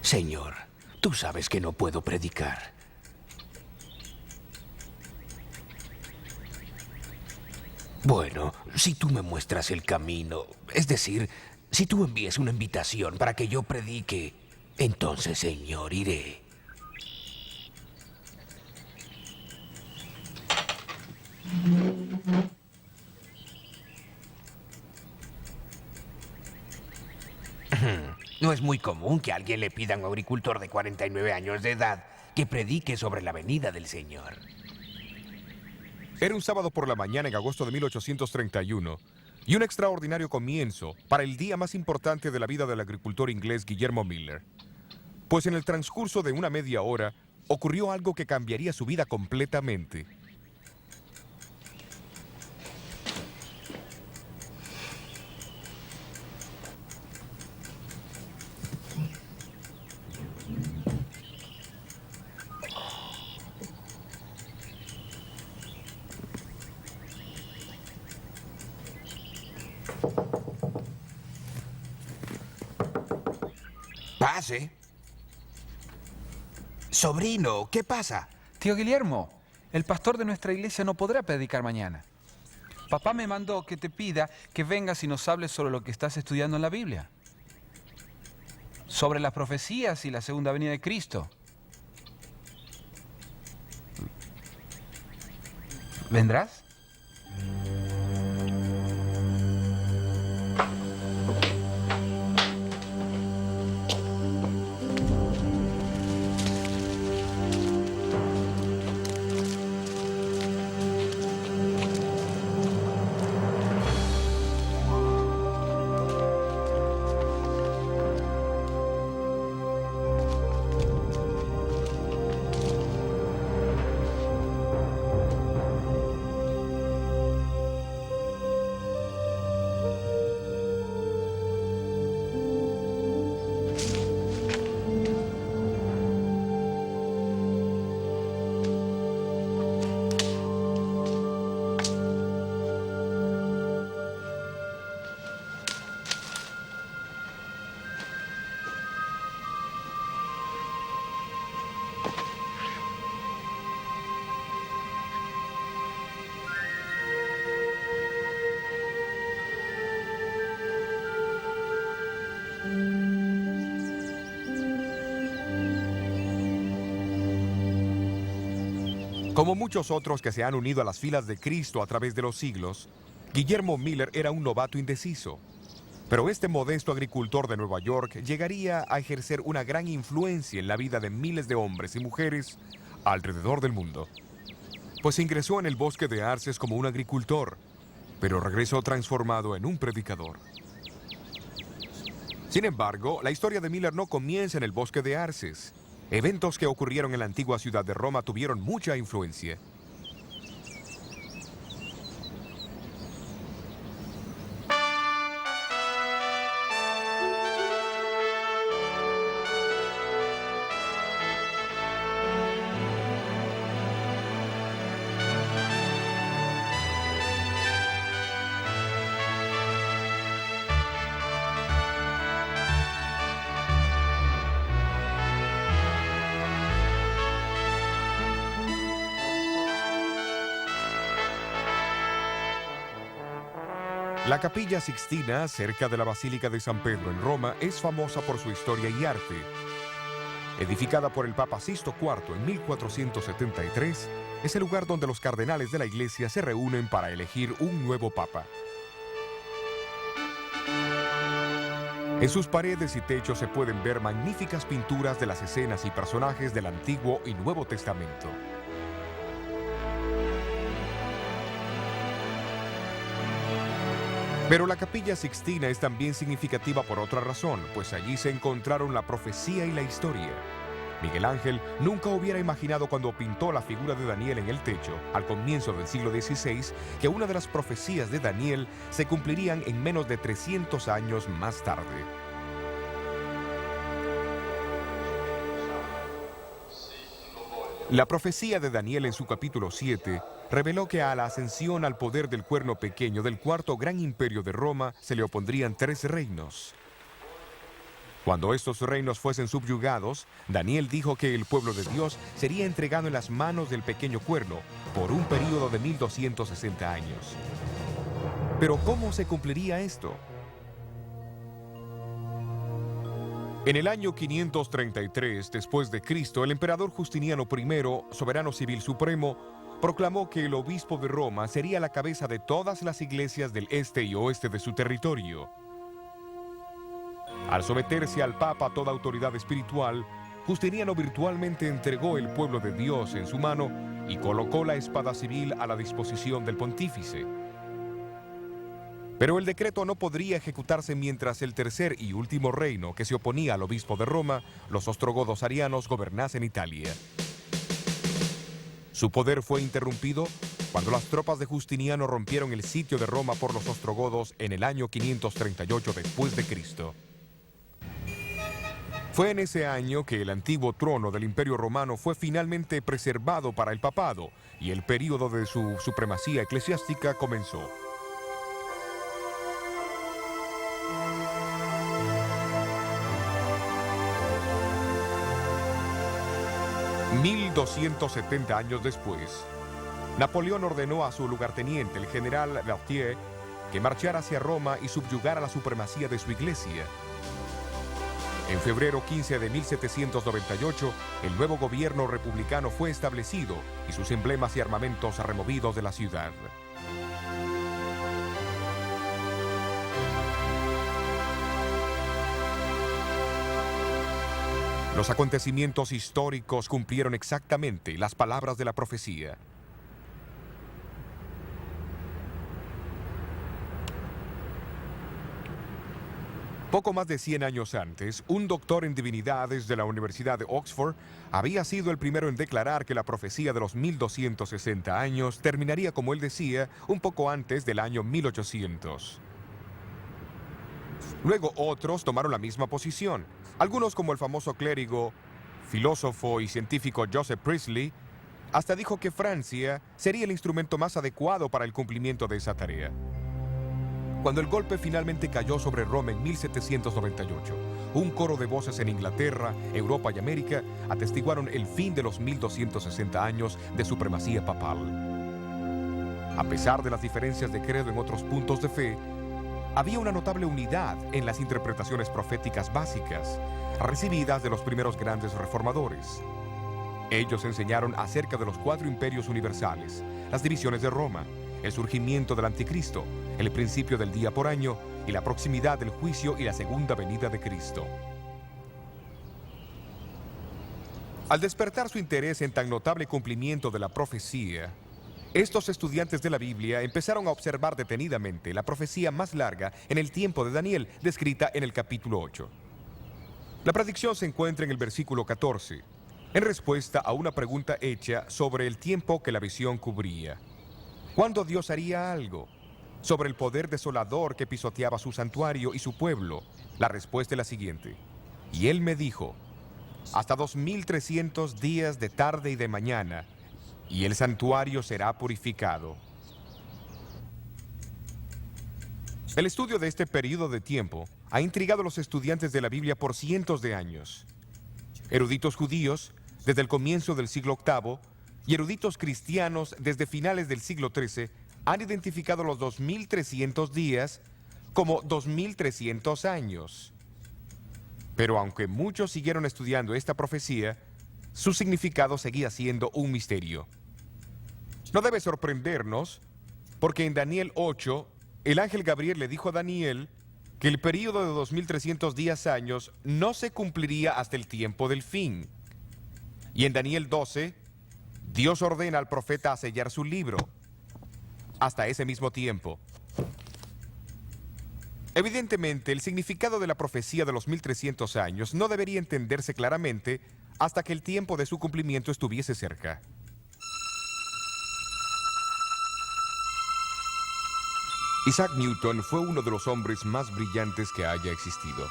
Señor, tú sabes que no puedo predicar. Bueno, si tú me muestras el camino, es decir, si tú envías una invitación para que yo predique, entonces, Señor, iré. No es muy común que a alguien le pida a un agricultor de 49 años de edad que predique sobre la venida del Señor. Era un sábado por la mañana en agosto de 1831 y un extraordinario comienzo para el día más importante de la vida del agricultor inglés Guillermo Miller. Pues en el transcurso de una media hora ocurrió algo que cambiaría su vida completamente. Pase. Sobrino, ¿qué pasa? Tío Guillermo, el pastor de nuestra iglesia no podrá predicar mañana. Papá me mandó que te pida que vengas y nos hables sobre lo que estás estudiando en la Biblia. Sobre las profecías y la segunda venida de Cristo. ¿Vendrás? Como muchos otros que se han unido a las filas de Cristo a través de los siglos, Guillermo Miller era un novato indeciso. Pero este modesto agricultor de Nueva York llegaría a ejercer una gran influencia en la vida de miles de hombres y mujeres alrededor del mundo. Pues ingresó en el bosque de Arces como un agricultor, pero regresó transformado en un predicador. Sin embargo, la historia de Miller no comienza en el bosque de Arces. Eventos que ocurrieron en la antigua ciudad de Roma tuvieron mucha influencia. La Capilla Sixtina, cerca de la Basílica de San Pedro en Roma, es famosa por su historia y arte. Edificada por el Papa Sisto IV en 1473, es el lugar donde los cardenales de la Iglesia se reúnen para elegir un nuevo Papa. En sus paredes y techos se pueden ver magníficas pinturas de las escenas y personajes del Antiguo y Nuevo Testamento. Pero la Capilla Sixtina es también significativa por otra razón, pues allí se encontraron la profecía y la historia. Miguel Ángel nunca hubiera imaginado cuando pintó la figura de Daniel en el techo, al comienzo del siglo XVI, que una de las profecías de Daniel se cumplirían en menos de 300 años más tarde. La profecía de Daniel en su capítulo 7 reveló que a la ascensión al poder del cuerno pequeño del cuarto gran imperio de Roma se le opondrían 3 reinos. Cuando estos reinos fuesen subyugados, Daniel dijo que el pueblo de Dios sería entregado en las manos del pequeño cuerno por un período de 1260 años. Pero ¿cómo se cumpliría esto? En el año 533 después de Cristo, el emperador Justiniano I, soberano civil supremo, proclamó que el obispo de Roma sería la cabeza de todas las iglesias del este y oeste de su territorio. Al someterse al Papa toda autoridad espiritual, Justiniano virtualmente entregó el pueblo de Dios en su mano y colocó la espada civil a la disposición del pontífice. Pero el decreto no podría ejecutarse mientras el tercer y último reino que se oponía al obispo de Roma, los ostrogodos arianos, gobernasen Italia. Su poder fue interrumpido cuando las tropas de Justiniano rompieron el sitio de Roma por los ostrogodos en el año 538 después de Cristo. Fue en ese año que el antiguo trono del Imperio Romano fue finalmente preservado para el papado y el período de su supremacía eclesiástica comenzó. $1270 años después, Napoleón ordenó a su lugarteniente, el general Berthier, que marchara hacia Roma y subyugara la supremacía de su iglesia. En febrero 15 de 1798, el nuevo gobierno republicano fue establecido y sus emblemas y armamentos removidos de la ciudad. Los acontecimientos históricos cumplieron exactamente las palabras de la profecía. Poco más de 100 años antes, un doctor en divinidades de la Universidad de Oxford había sido el primero en declarar que la profecía de los 1260 años terminaría, como él decía, un poco antes del año 1800. Luego otros tomaron la misma posición. Algunos, como el famoso clérigo, filósofo y científico Joseph Priestley, hasta dijo que Francia sería el instrumento más adecuado para el cumplimiento de esa tarea. Cuando el golpe finalmente cayó sobre Roma en 1798, un coro de voces en Inglaterra, Europa y América atestiguaron el fin de los 1260 años de supremacía papal. A pesar de las diferencias de credo en otros puntos de fe, había una notable unidad en las interpretaciones proféticas básicas, recibidas de los primeros grandes reformadores. Ellos enseñaron acerca de los 4 imperios universales, las divisiones de Roma, el surgimiento del anticristo, el principio del día por año y la proximidad del juicio y la segunda venida de Cristo. Al despertar su interés en tan notable cumplimiento de la profecía, estos estudiantes de la Biblia empezaron a observar detenidamente la profecía más larga en el tiempo de Daniel, descrita en el capítulo 8. La predicción se encuentra en el versículo 14, en respuesta a una pregunta hecha sobre el tiempo que la visión cubría. ¿Cuándo Dios haría algo? Sobre el poder desolador que pisoteaba su santuario y su pueblo. La respuesta es la siguiente. Y él me dijo, hasta 2300 días de tarde y de mañana, y el santuario será purificado. El estudio de este periodo de tiempo ha intrigado a los estudiantes de la Biblia por cientos de años. Eruditos judíos, desde el comienzo del siglo VIII, y eruditos cristianos desde finales del siglo XIII han identificado los 2300 días como 2300 años. Pero aunque muchos siguieron estudiando esta profecía, su significado seguía siendo un misterio. No debe sorprendernos, porque en Daniel 8, el ángel Gabriel le dijo a Daniel que el período de 2300 días años no se cumpliría hasta el tiempo del fin. Y en Daniel 12, Dios ordena al profeta a sellar su libro hasta ese mismo tiempo. Evidentemente, el significado de la profecía de los 1300 años no debería entenderse claramente hasta que el tiempo de su cumplimiento estuviese cerca. Isaac Newton fue uno de los hombres más brillantes que haya existido,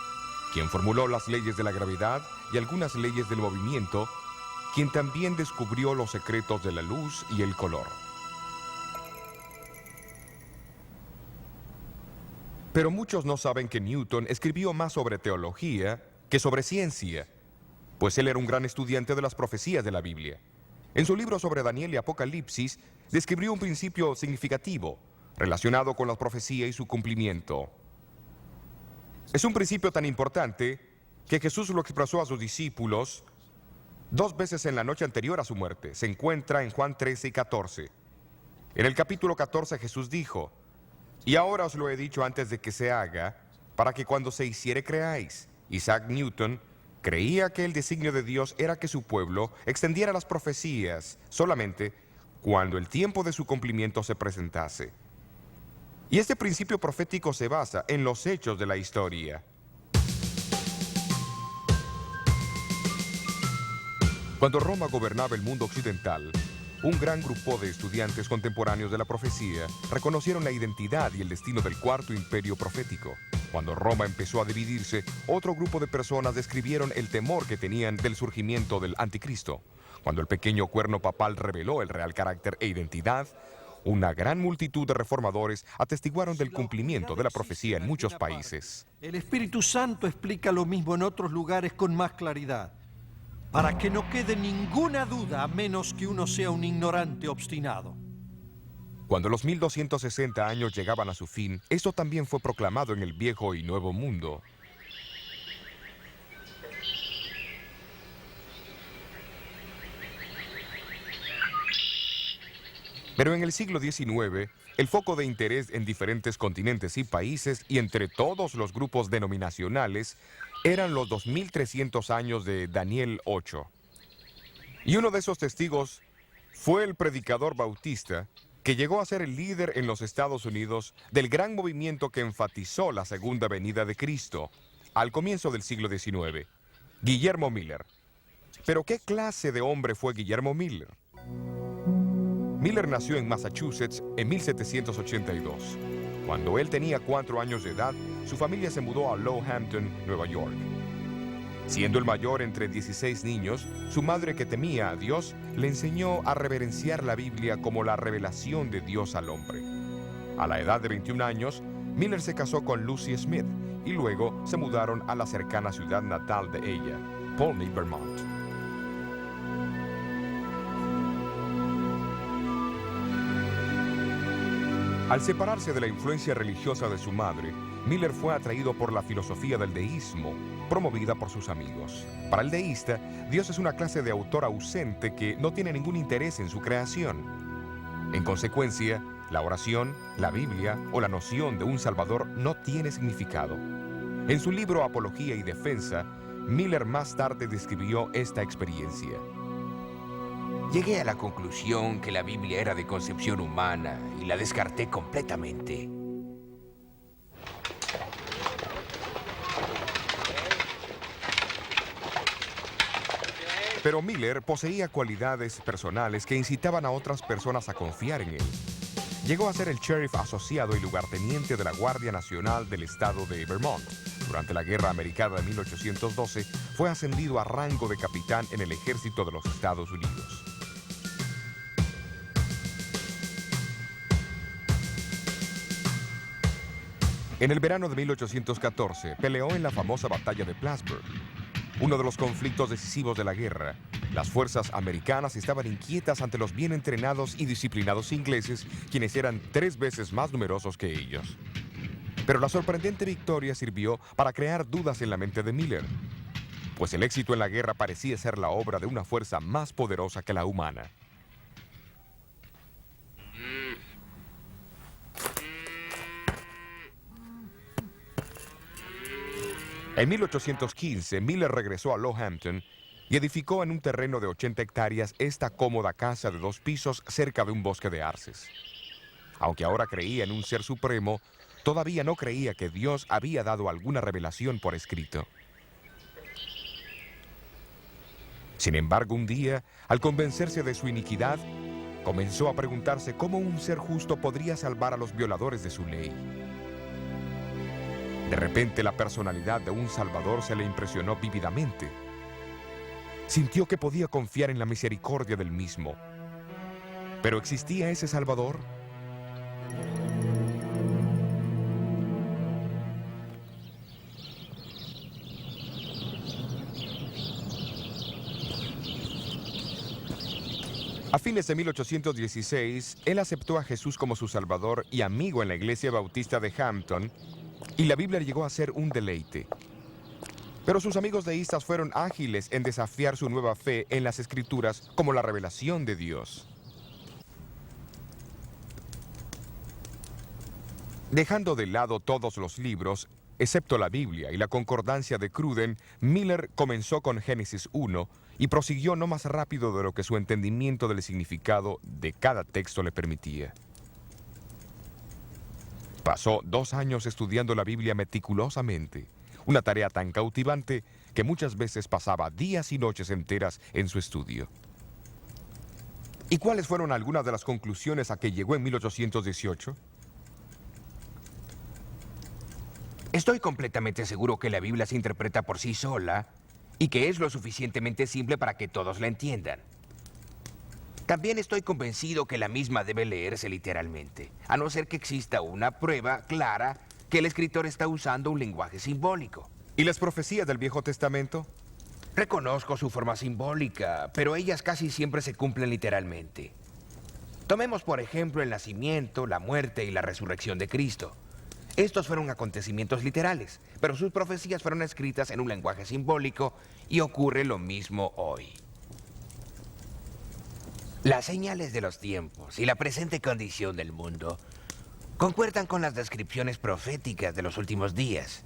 quien formuló las leyes de la gravedad y algunas leyes del movimiento, quien también descubrió los secretos de la luz y el color. Pero muchos no saben que Newton escribió más sobre teología que sobre ciencia, pues él era un gran estudiante de las profecías de la Biblia. En su libro sobre Daniel y Apocalipsis, describió un principio significativo relacionado con la profecía y su cumplimiento. Es un principio tan importante que Jesús lo expresó a sus discípulos 2 veces en la noche anterior a su muerte. Se encuentra en Juan 13 y 14. En el capítulo 14 Jesús dijo: y ahora os lo he dicho antes de que se haga, para que cuando se hiciere creáis. Isaac Newton creía que el designio de Dios era que su pueblo extendiera las profecías solamente cuando el tiempo de su cumplimiento se presentase. Y este principio profético se basa en los hechos de la historia. Cuando Roma gobernaba el mundo occidental, un gran grupo de estudiantes contemporáneos de la profecía reconocieron la identidad y el destino del cuarto imperio profético. Cuando Roma empezó a dividirse, otro grupo de personas describieron el temor que tenían del surgimiento del anticristo. Cuando el pequeño cuerno papal reveló el real carácter e identidad, una gran multitud de reformadores atestiguaron del cumplimiento de la profecía en muchos países. El Espíritu Santo explica lo mismo en otros lugares con más claridad, para que no quede ninguna duda a menos que uno sea un ignorante obstinado. Cuando los 1260 años llegaban a su fin, esto también fue proclamado en el Viejo y Nuevo Mundo. Pero en el siglo XIX, el foco de interés en diferentes continentes y países y entre todos los grupos denominacionales eran los 2300 años de Daniel 8. Y uno de esos testigos fue el predicador bautista que llegó a ser el líder en los Estados Unidos del gran movimiento que enfatizó la segunda venida de Cristo al comienzo del siglo XIX, Guillermo Miller. Pero ¿qué clase de hombre fue Guillermo Miller? Miller nació en Massachusetts en 1782. Cuando él tenía 4 años de edad, su familia se mudó a Lowhampton, Nueva York. Siendo el mayor entre 16 niños, su madre, que temía a Dios, le enseñó a reverenciar la Biblia como la revelación de Dios al hombre. A la edad de 21 años, Miller se casó con Lucy Smith y luego se mudaron a la cercana ciudad natal de ella, Polney, Vermont. Al separarse de la influencia religiosa de su madre, Miller fue atraído por la filosofía del deísmo, promovida por sus amigos. Para el deísta, Dios es una clase de autor ausente que no tiene ningún interés en su creación. En consecuencia, la oración, la Biblia o la noción de un Salvador no tiene significado. En su libro Apología y Defensa, Miller más tarde describió esta experiencia. Llegué a la conclusión que la Biblia era de concepción humana y la descarté completamente. Pero Miller poseía cualidades personales que incitaban a otras personas a confiar en él. Llegó a ser el sheriff asociado y lugarteniente de la Guardia Nacional del estado de Vermont. Durante la Guerra Americana de 1812, fue ascendido a rango de capitán en el ejército de los Estados Unidos. En el verano de 1814, peleó en la famosa batalla de Plattsburgh, uno de los conflictos decisivos de la guerra. Las fuerzas americanas estaban inquietas ante los bien entrenados y disciplinados ingleses, quienes eran 3 veces más numerosos que ellos. Pero la sorprendente victoria sirvió para crear dudas en la mente de Miller, pues el éxito en la guerra parecía ser la obra de una fuerza más poderosa que la humana. En 1815, Miller regresó a Lowhampton y edificó en un terreno de 80 hectáreas esta cómoda casa de 2 pisos cerca de un bosque de arces. Aunque ahora creía en un ser supremo, todavía no creía que Dios había dado alguna revelación por escrito. Sin embargo, un día, al convencerse de su iniquidad, comenzó a preguntarse cómo un ser justo podría salvar a los violadores de su ley. De repente, la personalidad de un Salvador se le impresionó vívidamente. Sintió que podía confiar en la misericordia del mismo. ¿Pero existía ese Salvador? A fines de 1816, él aceptó a Jesús como su Salvador y amigo en la Iglesia Bautista de Hampton, y la Biblia llegó a ser un deleite. Pero sus amigos deístas fueron ágiles en desafiar su nueva fe en las Escrituras como la revelación de Dios. Dejando de lado todos los libros, excepto la Biblia y la concordancia de Cruden, Miller comenzó con Génesis 1 y prosiguió no más rápido de lo que su entendimiento del significado de cada texto le permitía. Pasó 2 años estudiando la Biblia meticulosamente, una tarea tan cautivante que muchas veces pasaba días y noches enteras en su estudio. ¿Y cuáles fueron algunas de las conclusiones a que llegó en 1818? Estoy completamente seguro que la Biblia se interpreta por sí sola y que es lo suficientemente simple para que todos la entiendan. También estoy convencido que la misma debe leerse literalmente, a no ser que exista una prueba clara que el escritor está usando un lenguaje simbólico. ¿Y las profecías del Viejo Testamento? Reconozco su forma simbólica, pero ellas casi siempre se cumplen literalmente. Tomemos, por ejemplo, el nacimiento, la muerte y la resurrección de Cristo. Estos fueron acontecimientos literales, pero sus profecías fueron escritas en un lenguaje simbólico y ocurre lo mismo hoy. Las señales de los tiempos y la presente condición del mundo concuerdan con las descripciones proféticas de los últimos días.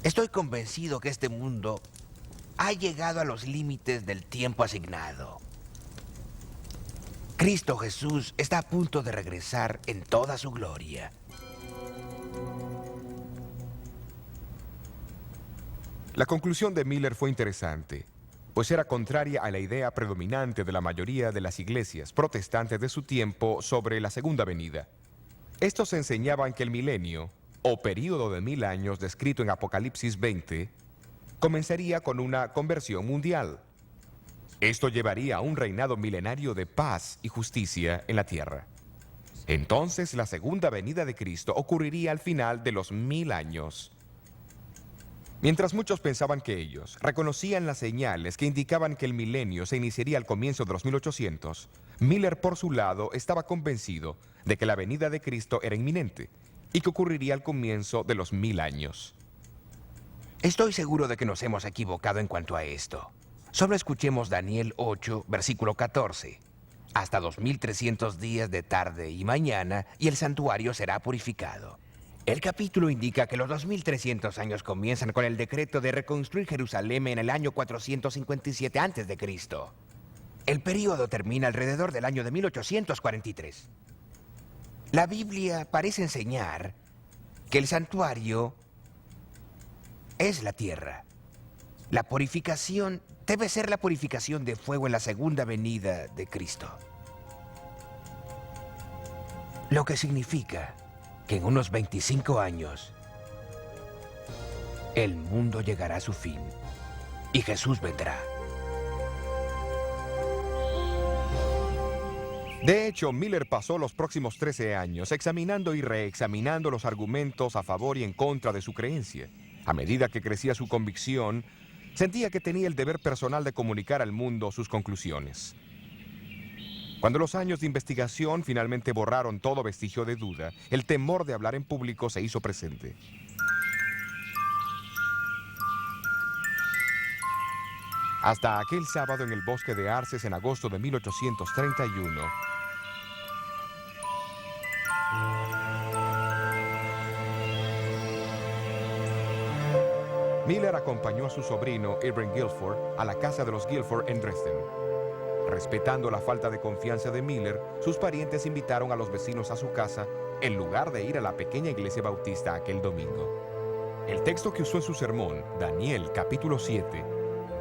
Estoy convencido que este mundo ha llegado a los límites del tiempo asignado. Cristo Jesús está a punto de regresar en toda su gloria. La conclusión de Miller fue interesante, pues era contraria a la idea predominante de la mayoría de las iglesias protestantes de su tiempo sobre la segunda venida. Estos enseñaban que el milenio, o período de 1000 años descrito en Apocalipsis 20, comenzaría con una conversión mundial. Esto llevaría a un reinado milenario de paz y justicia en la tierra. Entonces la segunda venida de Cristo ocurriría al final de los 1000 años. Mientras muchos pensaban que ellos reconocían las señales que indicaban que el milenio se iniciaría al comienzo de los 1800, Miller por su lado estaba convencido de que la venida de Cristo era inminente y que ocurriría al comienzo de los 1000 años. Estoy seguro de que nos hemos equivocado en cuanto a esto. Solo escuchemos Daniel 8, versículo 14. Hasta 2300 días de tarde y mañana, y el santuario será purificado. El capítulo indica que los 2300 años comienzan con el decreto de reconstruir Jerusalén en el año 457 a.C. El período termina alrededor del año de 1843. La Biblia parece enseñar que el santuario es la tierra. La purificación debe ser la purificación de fuego en la segunda venida de Cristo. Lo que significa que en unos 25 años el mundo llegará a su fin y Jesús vendrá. De hecho, Miller pasó los próximos 13 años examinando y reexaminando los argumentos a favor y en contra de su creencia. A medida que crecía su convicción, sentía que tenía el deber personal de comunicar al mundo sus conclusiones. Cuando los años de investigación finalmente borraron todo vestigio de duda, el temor de hablar en público se hizo presente. Hasta aquel sábado en el bosque de Arces en agosto de 1831, Miller acompañó a su sobrino, Irving Guilford, a la casa de los Guilford en Dresden. Respetando la falta de confianza de Miller, sus parientes invitaron a los vecinos a su casa en lugar de ir a la pequeña iglesia bautista aquel domingo. El texto que usó en su sermón, Daniel capítulo 7,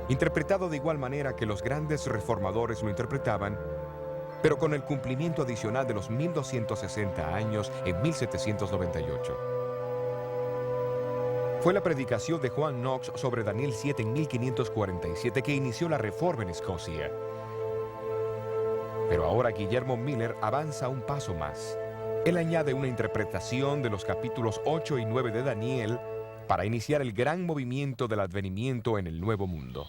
interpretado de igual manera que los grandes reformadores lo interpretaban, pero con el cumplimiento adicional de los 1260 años en 1798. Fue la predicación de Juan Knox sobre Daniel 7 en 1547 que inició la reforma en Escocia. Pero ahora Guillermo Miller avanza un paso más. Él añade una interpretación de los capítulos 8 y 9 de Daniel para iniciar el gran movimiento del advenimiento en el Nuevo Mundo.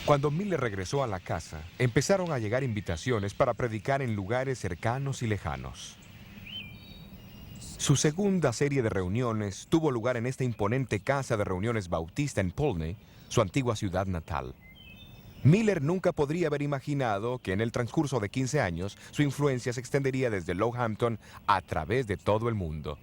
Cuando Miller regresó a la casa, empezaron a llegar invitaciones para predicar en lugares cercanos y lejanos. Su segunda serie de reuniones tuvo lugar en esta imponente casa de reuniones bautista en Polney, su antigua ciudad natal. Miller nunca podría haber imaginado que en el transcurso de 15 años su influencia se extendería desde Lowhampton a través de todo el mundo.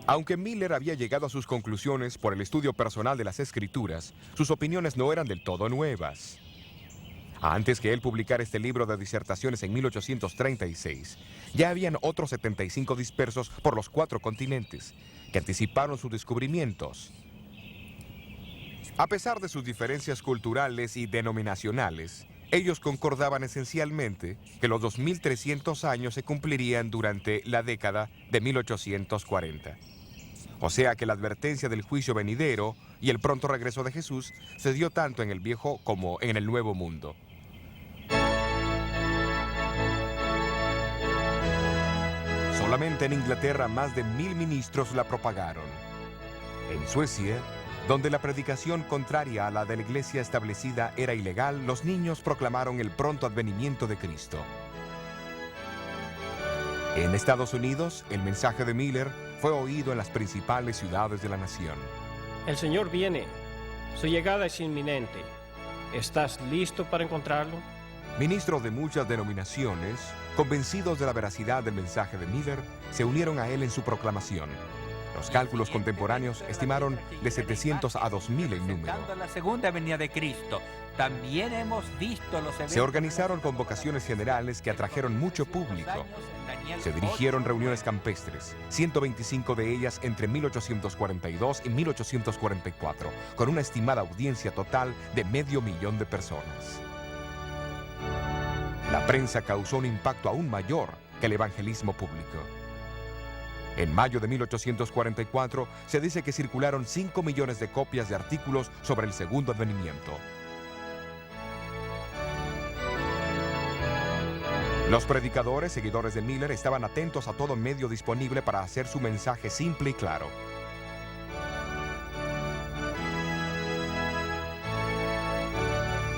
Aunque Miller había llegado a sus conclusiones por el estudio personal de las Escrituras, sus opiniones no eran del todo nuevas. Antes que él publicara este libro de disertaciones en 1836, ya habían otros 75 dispersos por los 4 continentes, que anticiparon sus descubrimientos. A pesar de sus diferencias culturales y denominacionales, ellos concordaban esencialmente que los 2300 años se cumplirían durante la década de 1840. O sea que la advertencia del juicio venidero y el pronto regreso de Jesús se dio tanto en el viejo como en el nuevo mundo. Solamente en Inglaterra más de 1000 ministros la propagaron. En Suecia, donde la predicación contraria a la de la iglesia establecida era ilegal, los niños proclamaron el pronto advenimiento de Cristo. En Estados Unidos, el mensaje de Miller fue oído en las principales ciudades de la nación. El Señor viene. Su llegada es inminente. ¿Estás listo para encontrarlo? Ministros de muchas denominaciones, convencidos de la veracidad del mensaje de Miller, se unieron a él en su proclamación. Los cálculos contemporáneos estimaron de 700 a 2000 el número. La segunda venida de Cristo. También hemos visto los eventos. Se organizaron convocaciones generales que atrajeron mucho público. Se dirigieron reuniones campestres, 125 de ellas entre 1842 y 1844, con una estimada audiencia total de 500,000 de personas. La prensa causó un impacto aún mayor que el evangelismo público. En mayo de 1844 se dice que circularon 5 millones de copias de artículos sobre el segundo advenimiento. Los predicadores, seguidores de Miller, estaban atentos a todo medio disponible para hacer su mensaje simple y claro.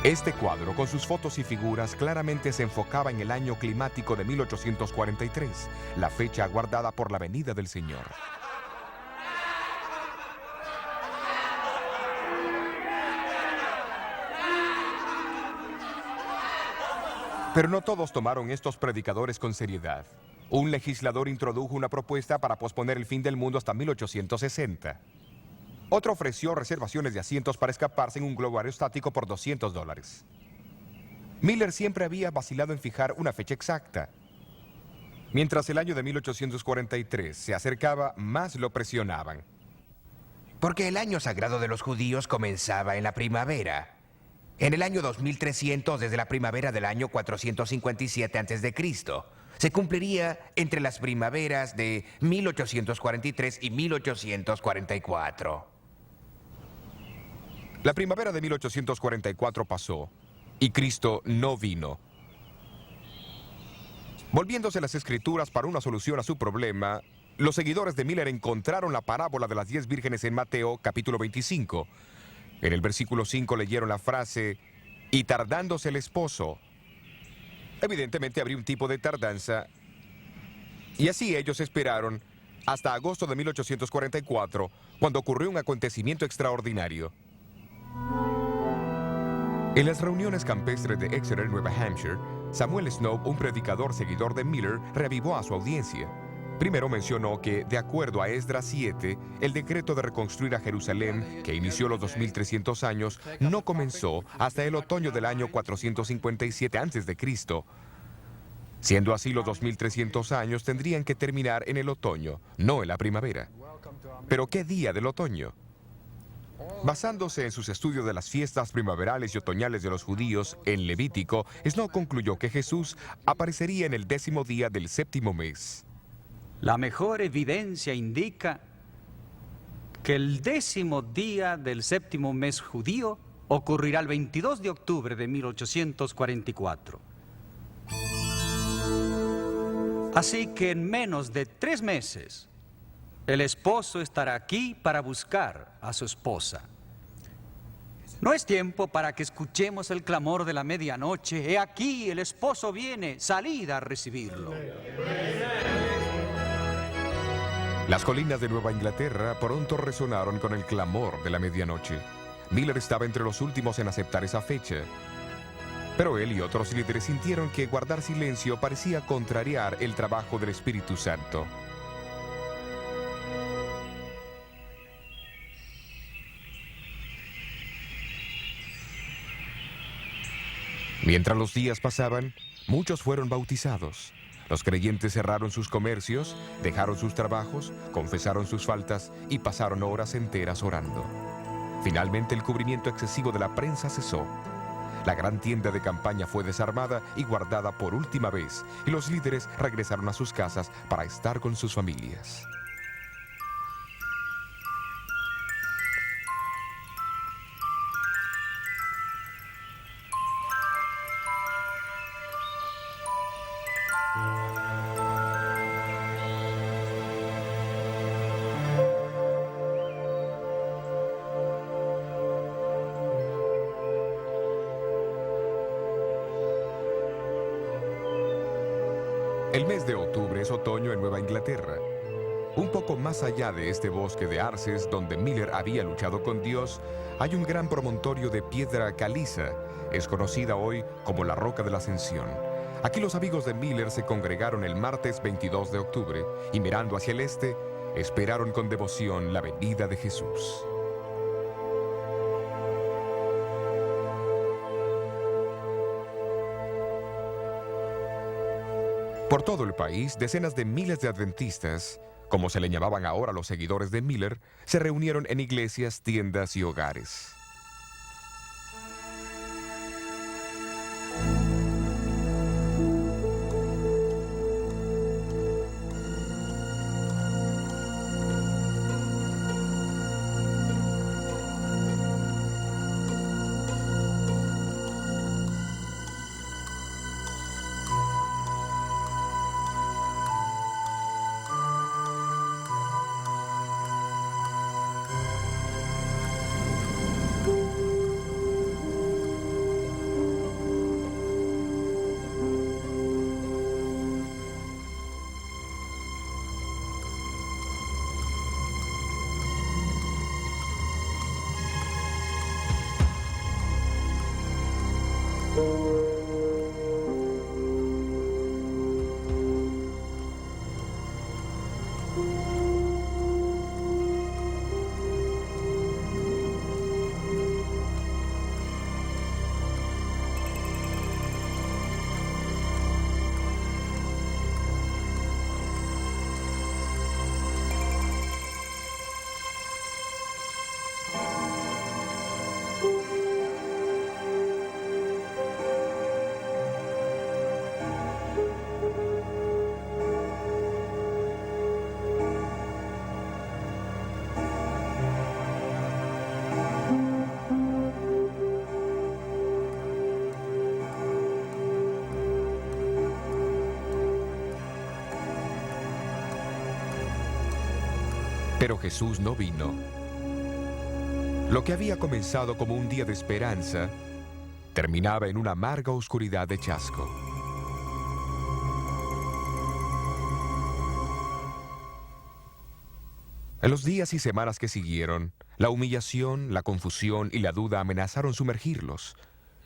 Este cuadro, con sus fotos y figuras, claramente se enfocaba en el año climático de 1843, la fecha aguardada por la venida del Señor. Pero no todos tomaron estos predicadores con seriedad. Un legislador introdujo una propuesta para posponer el fin del mundo hasta 1860. Otro ofreció reservaciones de asientos para escaparse en un globo aerostático por $200. Miller siempre había vacilado en fijar una fecha exacta. Mientras el año de 1843 se acercaba, más lo presionaban. Porque el año sagrado de los judíos comenzaba en la primavera. En el año 2300, desde la primavera del año 457 a.C., se cumpliría entre las primaveras de 1843 y 1844. La primavera de 1844 pasó y Cristo no vino. Volviéndose las Escrituras para una solución a su problema, los seguidores de Miller encontraron la parábola de las 10 vírgenes en Mateo, capítulo 25. En el versículo 5 leyeron la frase, y tardándose el esposo. Evidentemente habría un tipo de tardanza, y así ellos esperaron hasta agosto de 1844, cuando ocurrió un acontecimiento extraordinario. En las reuniones campestres de Exeter, Nueva Hampshire, Samuel Snow, un predicador seguidor de Miller, reavivó a su audiencia. Primero mencionó que, de acuerdo a Esdras 7, el decreto de reconstruir a Jerusalén, que inició los 2300 años, no comenzó hasta el otoño del año 457 a.C. Siendo así, los 2300 años tendrían que terminar en el otoño, no en la primavera. ¿Pero qué día del otoño? Basándose en sus estudios de las fiestas primaverales y otoñales de los judíos en Levítico, Snow concluyó que Jesús aparecería en el 10º día del 7º mes. La mejor evidencia indica que el 10º día del 7º mes judío ocurrirá el 22 de octubre de 1844. Así que en menos de 3 meses, el esposo estará aquí para buscar a su esposa. No es tiempo para que escuchemos el clamor de la medianoche. He aquí, el esposo viene, salid a recibirlo. Las colinas de Nueva Inglaterra pronto resonaron con el clamor de la medianoche. Miller estaba entre los últimos en aceptar esa fecha. Pero él y otros líderes sintieron que guardar silencio parecía contrariar el trabajo del Espíritu Santo. Mientras los días pasaban, muchos fueron bautizados. Los creyentes cerraron sus comercios, dejaron sus trabajos, confesaron sus faltas y pasaron horas enteras orando. Finalmente el cubrimiento excesivo de la prensa cesó. La gran tienda de campaña fue desarmada y guardada por última vez, y los líderes regresaron a sus casas para estar con sus familias. El mes de octubre es otoño en Nueva Inglaterra. Un poco más allá de este bosque de arces donde Miller había luchado con Dios, hay un gran promontorio de piedra caliza. Es conocida hoy como la Roca de la Ascensión. Aquí los amigos de Miller se congregaron el martes 22 de octubre y mirando hacia el este, esperaron con devoción la venida de Jesús. Por todo el país, decenas de miles de adventistas, como se le llamaban ahora los seguidores de Miller, se reunieron en iglesias, tiendas y hogares. Pero Jesús no vino. Lo que había comenzado como un día de esperanza, terminaba en una amarga oscuridad de chasco. En los días y semanas que siguieron, la humillación, la confusión y la duda amenazaron sumergirlos.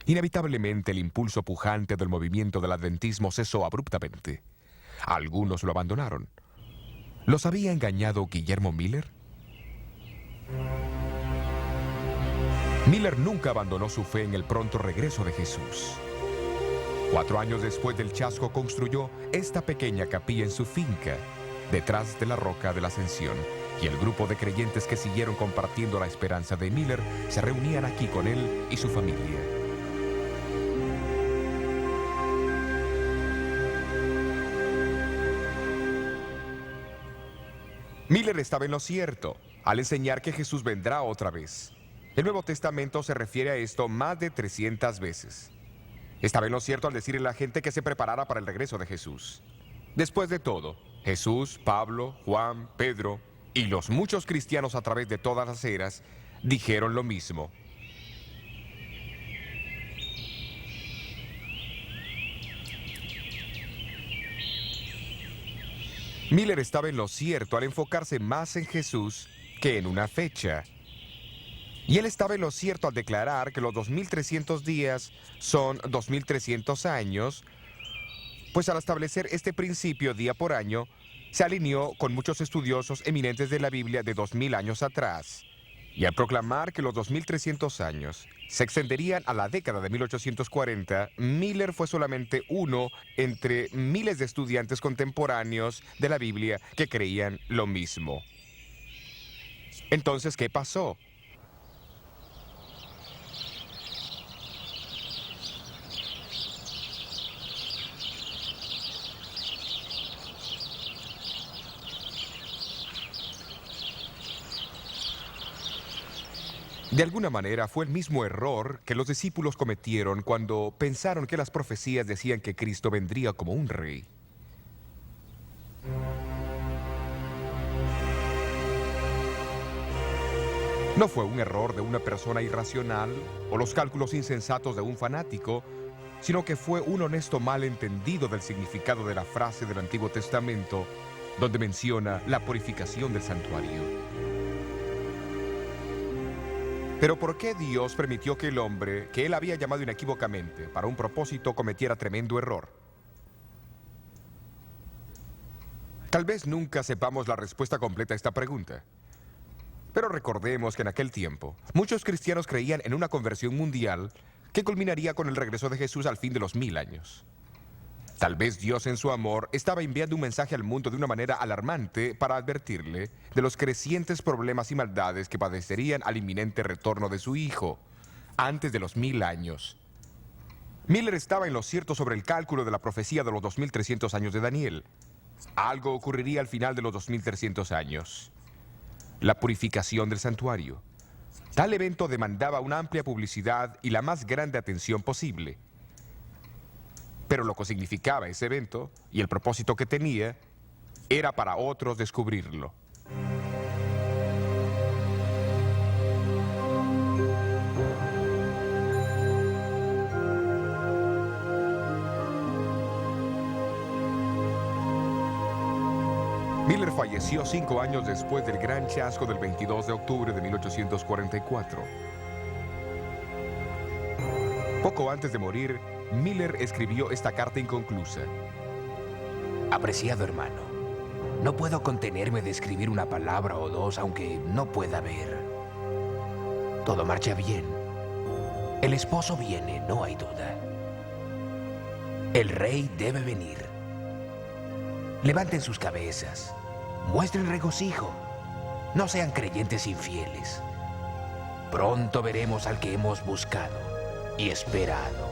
Inevitablemente el impulso pujante del movimiento del adventismo cesó abruptamente. Algunos lo abandonaron. ¿Los había engañado Guillermo Miller? Miller nunca abandonó su fe en el pronto regreso de Jesús. 4 años después del chasco construyó esta pequeña capilla en su finca, detrás de la Roca de la Ascensión, y el grupo de creyentes que siguieron compartiendo la esperanza de Miller se reunían aquí con él y su familia. Miller estaba en lo cierto al enseñar que Jesús vendrá otra vez. El Nuevo Testamento se refiere a esto más de 300 veces. Estaba en lo cierto al decirle a la gente que se preparara para el regreso de Jesús. Después de todo, Jesús, Pablo, Juan, Pedro y los muchos cristianos a través de todas las eras dijeron lo mismo. Miller estaba en lo cierto al enfocarse más en Jesús que en una fecha. Y él estaba en lo cierto al declarar que los 2300 días son 2300 años, pues al establecer este principio día por año, se alineó con muchos estudiosos eminentes de la Biblia de 2000 años atrás. Y al proclamar que los 2300 años se extenderían a la década de 1840, Miller fue solamente uno entre miles de estudiantes contemporáneos de la Biblia que creían lo mismo. Entonces, ¿qué pasó? De alguna manera fue el mismo error que los discípulos cometieron cuando pensaron que las profecías decían que Cristo vendría como un rey. No fue un error de una persona irracional o los cálculos insensatos de un fanático, sino que fue un honesto malentendido del significado de la frase del Antiguo Testamento, donde menciona la purificación del santuario. Pero ¿por qué Dios permitió que el hombre, que él había llamado inequívocamente para un propósito, cometiera tremendo error? Tal vez nunca sepamos la respuesta completa a esta pregunta. Pero recordemos que en aquel tiempo, muchos cristianos creían en una conversión mundial que culminaría con el regreso de Jesús al fin de los 1000 años. Tal vez Dios en su amor estaba enviando un mensaje al mundo de una manera alarmante para advertirle de los crecientes problemas y maldades que padecerían al inminente retorno de su Hijo, antes de los 1000 años. Miller estaba en lo cierto sobre el cálculo de la profecía de los 2300 años de Daniel. Algo ocurriría al final de los 2300 años. La purificación del santuario. Tal evento demandaba una amplia publicidad y la más grande atención posible. Pero lo que significaba ese evento y el propósito que tenía era para otros descubrirlo. Miller falleció 5 años después del gran chasco del 22 de octubre de 1844. Poco antes de morir, Miller escribió esta carta inconclusa. Apreciado hermano, no puedo contenerme de escribir una palabra o dos aunque no pueda ver. Todo marcha bien. El esposo viene, no hay duda. El rey debe venir. Levanten sus cabezas, muestren regocijo, no sean creyentes infieles. Pronto veremos al que hemos buscado y esperado.